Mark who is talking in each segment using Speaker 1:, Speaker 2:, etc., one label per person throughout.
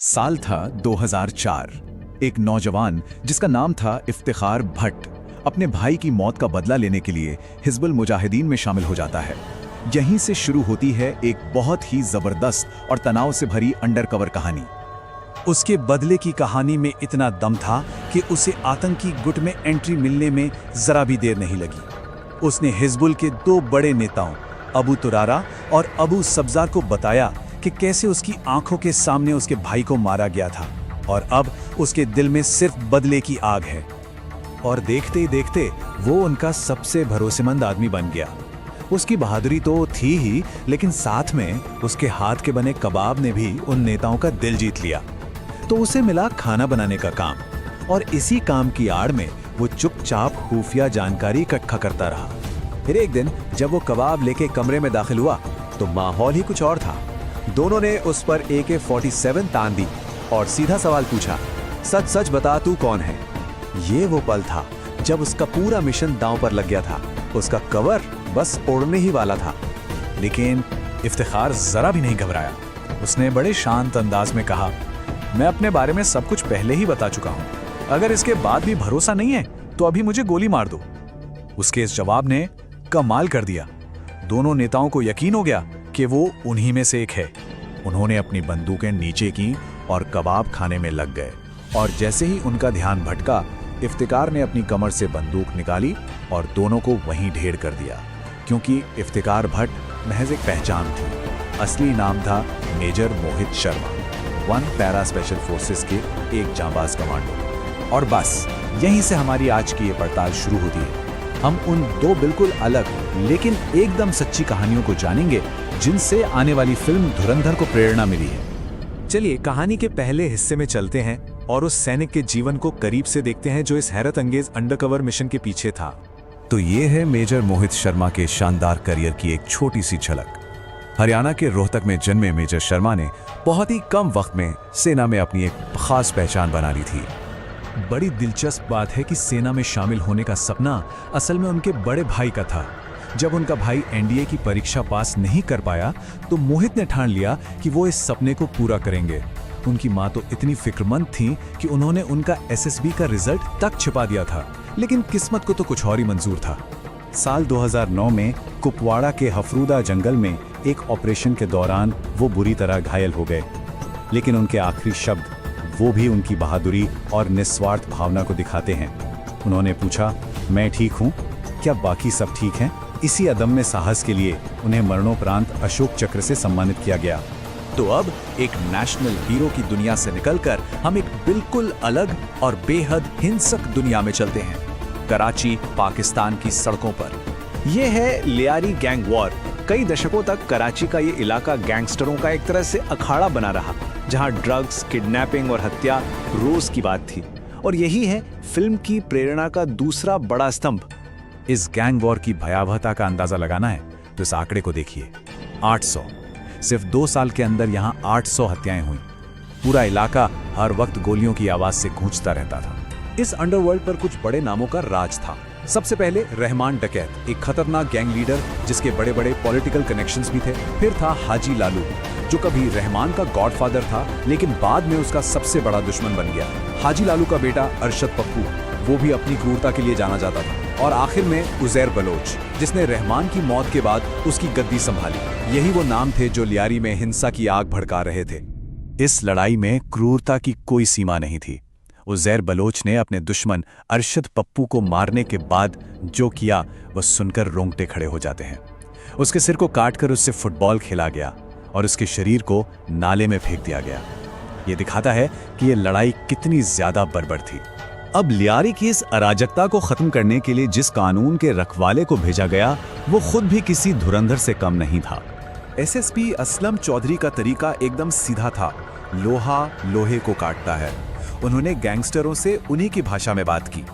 Speaker 1: साल था 2004। एक नौजवान जिसका नाम था इफ्तिखार भट्ट अपने भाई की मौत का बदला लेने के लिए हिजबुल मुजाहिदीन में शामिल हो जाता है। यहीं से शुरू होती है एक बहुत ही जबरदस्त और तनाव से भरी अंडरकवर कहानी।
Speaker 2: उसके बदले की कहानी में इतना दम था कि उसे आतंकी गुट में एंट्री मिलने में जरा भी देर नहीं लगी। उसने हिजबुल के दो बड़े नेताओं अबू तुरारा और अबू सब्जार को बताया कि कैसे उसकी आंखों के सामने उसके भाई को मारा गया था और अब उसके दिल में सिर्फ बदले की आग है। और देखते ही देखते वो उनका सबसे भरोसेमंद आदमी बन गया। उसकी बहादुरी तो थी ही, लेकिन साथ में उसके हाथ के बने कबाब ने भी उन नेताओं का दिल जीत लिया। तो उसे मिला खाना बनाने का काम, और इसी काम की आड़ में वो चुपचाप खुफिया जानकारी इकट्ठा करता रहा। फिर एक दिन जब वो कबाब लेके कमरे में दाखिल हुआ तो माहौल ही कुछ और था। दोनों ने उस पर AK-47 तान दी और सीधा सवाल पूछा, सच सच बता तू कौन है। ये वो पल था जब उसका पूरा मिशन दांव पर लग गया था। उसका कवर बस उड़ने ही वाला था।
Speaker 1: लेकिन इफ्तिखार जरा भी नहीं घबराया। उसने बड़े शांत अंदाज में कहा, मैं अपने बारे में सब कुछ पहले ही बता चुका हूं। अगर इसके बाद भी भरोसा नहीं है तो अभी मुझे गोली मार दो। उसके इस जवाब ने कमाल कर दिया। दोनों नेताओं को यकीन हो गया कि वो उन्हीं में से एक है। उन्होंने अपनी बंदूकें नीचे की और कबाब खाने में लग गए। और जैसे ही उनका ध्यान भटका, इफ्तिकार ने अपनी कमर से बंदूक निकाली और दोनों को वहीं ढेर कर दिया। क्योंकि इफ्तिकार भट्ट महज एक पहचान थी। असली नाम था major Mohit Sharma, 1 para special forces के एक जांबाज कमांडो। और बस यहीं से हमारी आज की ये पड़ताल शुरू होती है। हम उन दो बिल्कुल अलग लेकिन एकदम सच्ची कहानियों को जानेंगे जिनसे आने वाली फिल्म धुरंधर को प्रेरणा मिली है।
Speaker 2: चलिए कहानी के पहले हिस्से में चलते हैं और उस सैनिक के जीवन को करीब से देखते हैं जो इस हैरत अंगेज अंडरकवर मिशन के पीछे था।
Speaker 1: तो ये है मेजर मोहित शर्मा के शानदार करियर की एक छोटी सी झलक। हरियाणा के रोहतक में जन्मे मेजर शर्मा ने बहुत ही कम वक्त में सेना में अपनी एक खास पहचान बना ली थी।
Speaker 2: बड़ी दिलचस्प बात है कि सेना में शामिल होने का सपना असल में उनके बड़े भाई का था। जब उनका भाई NDA की परीक्षा पास नहीं कर पाया तो मोहित ने ठान लिया कि वो इस सपने को पूरा करेंगे। उनकी माँ तो इतनी फिक्रमंद थी कि उन्होंने उनका SSB का रिजल्ट तक छिपा दिया था, लेकिन किस्मत को तो कुछ और ही मंजूर था।
Speaker 1: साल 2009 में कुपवाड़ा के हफरूदा जंगल में एक ऑपरेशन के दौरान वो बुरी तरह घायल हो गए, लेकिन उनके आखिरी शब्द वो भी उनकी बहादुरी और निस्वार्थ भावना को दिखाते हैं। उन्होंने पूछा, मैं ठीक हूँ, क्या बाकी सब ठीक हैं? इसी अदम्य साहस के लिए उन्हें मरणोपरांत अशोक चक्र से सम्मानित किया गया। तो अब एक नेशनल हीरो की दुनिया से निकलकर हम एक बिल्कुल अलग और बेहद हिंसक दुनिया में चलते हैं। कराची, पाकिस्तान की सड़कों पर यह है लियारी गैंग वॉर। कई दशकों तक कराची का ये इलाका गैंगस्टरों का एक तरह से अखाड़ा बना रहा, जहां ड्रग्स, किडनैपिंग और हत्या रोज की बात थी। और यही है फिल्म की प्रेरणा का दूसरा बड़ा स्तंभ। इस गैंग वॉर की भयावहता का अंदाजा लगाना है तो इस आंकड़े को देखिए, 800। सिर्फ 2 साल के अंदर यहां 800 हत्याएं हुई। पूरा इलाका हर वक्त गोलियों की आवाज से गूंजता रहता था। इस अंडरवर्ल्ड पर कुछ बड़े नामों का राज था। सबसे पहले रहमान डकैत, एक खतरनाक गैंग लीडर जिसके बड़े बड़े पॉलिटिकल कनेक्शंस भी थे। फिर था हाजी लालू, जो कभी रहमान का गॉडफादर था लेकिन बाद में उसका सबसे बड़ा दुश्मन बन गया। हाजी लालू का बेटा अरशद पप्पू, वो भी अपनी क्रूरता के लिए जाना जाता था। और आखिर में उजैर बलोच, जिसने रहमान की मौत के बाद उसकी गद्दी संभाली। यही वो नाम थे जो लियारी में हिंसा की आग भड़का रहे थे। इस लड़ाई में क्रूरता की कोई सीमा नहीं थी। उजैर बलोच ने अपने दुश्मन अरशद पप्पू को मारने के बाद जो किया वह सुनकर रोंगटे खड़े हो जाते हैं। उसके सिर को काटकर उससे फुटबॉल खेला गया और उसके शरीर को नाले में फेंक दिया गया। यह दिखाता है कि यह लड़ाई कितनी ज्यादा बर्बर थी। अब लियारी की इस अराजकता को खत्म करने के लिए जिस कानून के रखवाले को भेजा गया वो खुद भी किसी धुरंधर से कम नहीं था। SSP असलम चौधरी का तरीका एकदम सीधा था। लोहा लोहे को काटता है। उन्होंने गैंगस्टरों से उन्हीं की भाषा में बात की।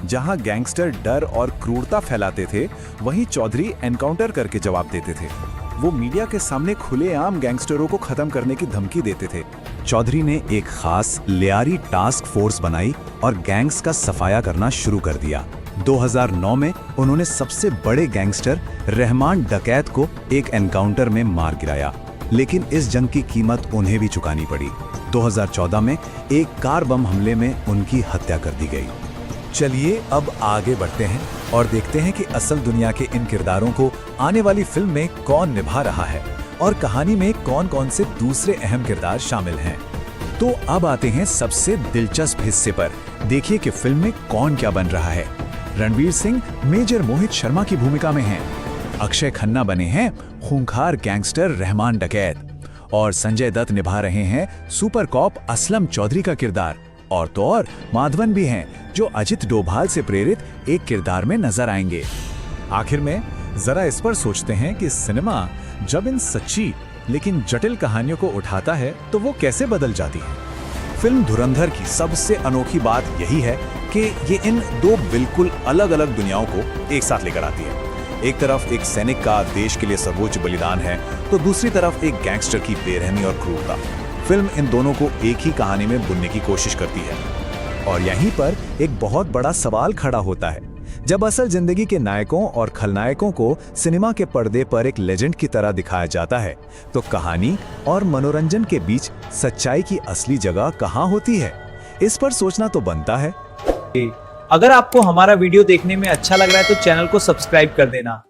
Speaker 1: जहां गैंगस्टर डर और क्रूरता फैलाते थे, वहीं चौधरी एनकाउंटर करके जवाब देते थे। वो मीडिया के सामने खुलेआम गैंगस्टरों को खत्म करने की धमकी देते थे। चौधरी ने एक खास लियारी टास्क फोर्स बनाई और गैंग्स का सफाया करना शुरू कर दिया। 2009 में उन्होंने सबसे बड़े गैंगस्टर रहमान डकैत को एक एनकाउंटर में मार गिराया। लेकिन इस जंग की कीमत उन्हें भी चुकानी पड़ी। 2014 में एक कार बम हमले में उनकी हत्या कर दी गई। चलिए अब आगे बढ़ते हैं और देखते हैं कि असल दुनिया के इन किरदारों को आने वाली फिल्म में कौन निभा रहा है और कहानी में कौन-कौन से दूसरे अहम किरदार शामिल हैं। तो अब आते हैं सबसे दिलचस्प हिस्से पर। देखिए कि फिल्म में कौन क्या बन रहा है। रणवीर सिंह मेजर मोहित शर्मा की भूमिका में हैं। अक्षय खन्ना बने हैं खूंखार गैंगस्टर रहमान डकैत और संजय दत्त निभा रहे हैं सुपर कॉप असलम चौधरी का किरदार। और तो और माधवन भी हैं जो अजित डोभाल से प्रेरित एक किरदार में नजर आएंगे। आखिर में जरा इस पर सोचते हैं कि सिनेमा जब इन सच्ची लेकिन जटिल कहानियों को उठाता है तो वो कैसे बदल जाती है। फिल्म धुरंधर की सबसे अनोखी बात यही है कि ये इन दो बिल्कुल अलग अलग दुनियाओं को एक साथ लेकर आती है। एक तरफ एक सैनिक का देश के लिए सर्वोच्च बलिदान है तो दूसरी तरफ एक गैंगस्टर की बेरहमी और क्रूरता। फिल्म इन दोनों को एक ही कहानी में बुनने की कोशिश करती है। और यहीं पर एक बहुत बड़ा सवाल खड़ा होता है। जब असल जिंदगी के नायकों और खलनायकों को सिनेमा के पर्दे पर एक लेजेंड की तरह दिखाया जाता है तो कहानी और मनोरंजन के बीच सच्चाई की असली जगह कहाँ होती है, इस पर सोचना तो बनता है।
Speaker 3: अगर आपको हमारा वीडियो देखने में अच्छा लग रहा है तो चैनल को सब्सक्राइब कर देना।